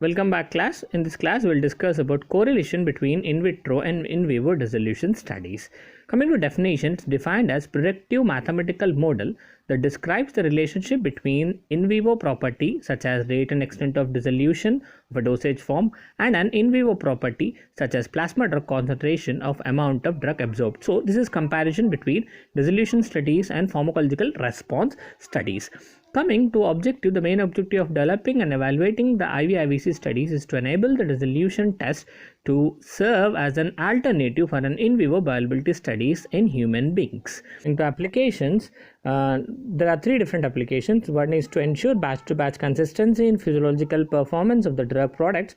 Welcome back, class. In this class, we'll discuss about correlation between in vitro and in vivo dissolution studies. Coming to definitions, defined as predictive mathematical model that describes the relationship between in vivo property such as rate and extent of dissolution of a dosage form and an in vivo property such as plasma drug concentration of amount of drug absorbed. So this is comparison between dissolution studies and pharmacological response studies. Coming to objective, the main objective of developing and evaluating the Ivivc studies is to enable the dissolution test to serve as an alternative for an in vivo viability studies in human beings. Into applications, there are three different applications. One is to ensure batch-to-batch consistency in physiological performance of the drug products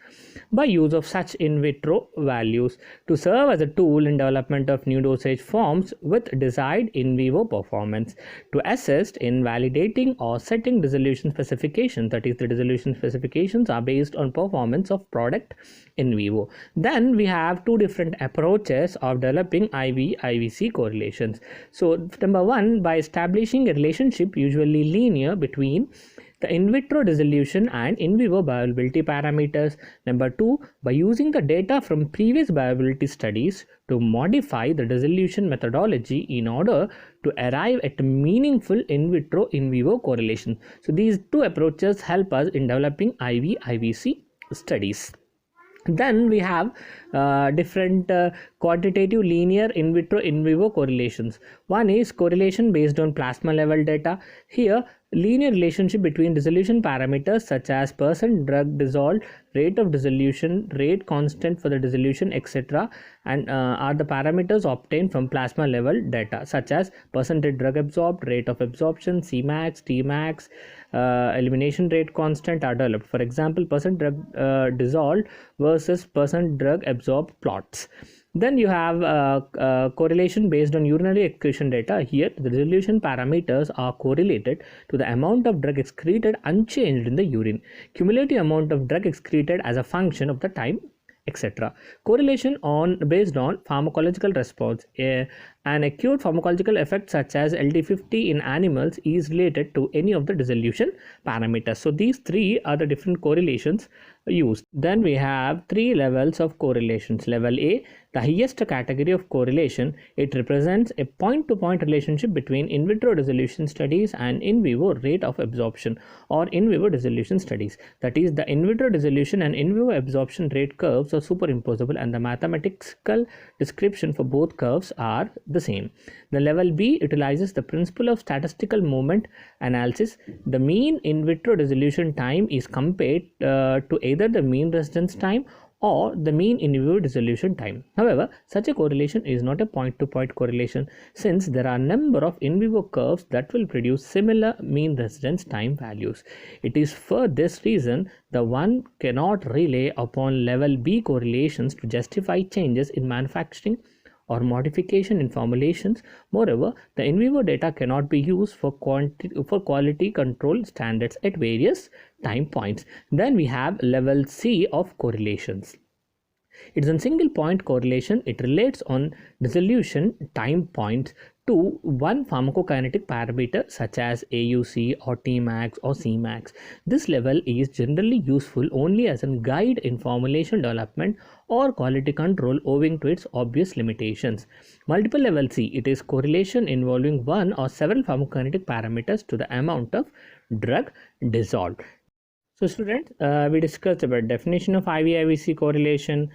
by use of such in vitro values, to serve as a tool in development of new dosage forms with desired in vivo performance, to assist in validating or setting dissolution specifications, that is, the dissolution specifications are based on performance of product in vivo. Then we have two different approaches of developing IV-IVC correlations. So number one, by establishing a relationship usually linear between the in vitro dissolution and in vivo bioavailability parameters. Number two, by using the data from previous bioavailability studies to modify the dissolution methodology in order to arrive at a meaningful in vitro in vivo correlation. So these two approaches help us in developing IV-IVC studies. Then we have different quantitative linear in vitro in vivo correlations. One is correlation based on plasma level data. Here, linear relationship between dissolution parameters such as percent drug dissolved, rate of dissolution, rate constant for the dissolution, etc. and are the parameters obtained from plasma level data such as percentage drug absorbed, rate of absorption, Cmax, Tmax, elimination rate constant are developed. For example, percent drug dissolved versus percent drug absorbed plots. Then you have correlation based on urinary excretion data. Here, the dissolution parameters are correlated to the amount of drug excreted unchanged in the urine, cumulative amount of drug excreted as a function of the time, etc. Correlation based on pharmacological response. An acute pharmacological effect such as LD50 in animals is related to any of the dissolution parameters. So these three are the different correlations used. Then we have three levels of correlations. Level A, the highest category of correlation. It represents a point-to-point relationship between in vitro dissolution studies and in vivo rate of absorption or in vivo dissolution studies. That is, the in vitro dissolution and in vivo absorption rate curves are superimposable and the mathematical description for both curves are the same. The level B utilizes the principle of statistical moment analysis. The mean in vitro dissolution time is compared to either the mean residence time or the mean in vivo dissolution time. However, such a correlation is not a point-to-point correlation since there are a number of in vivo curves that will produce similar mean residence time values. It is for this reason the one cannot rely upon level B correlations to justify changes in manufacturing or modification in formulations. Moreover, the in vivo data cannot be used for quality control standards at various time points. Then we have level C of correlations. It is a single point correlation. It relates on dissolution time points to one pharmacokinetic parameter such as AUC or Tmax or Cmax. This level is generally useful only as a guide in formulation development or quality control owing to its obvious limitations. Multiple level C, it is correlation involving one or several pharmacokinetic parameters to the amount of drug dissolved. So students, we discussed about definition of IV-IVC correlation,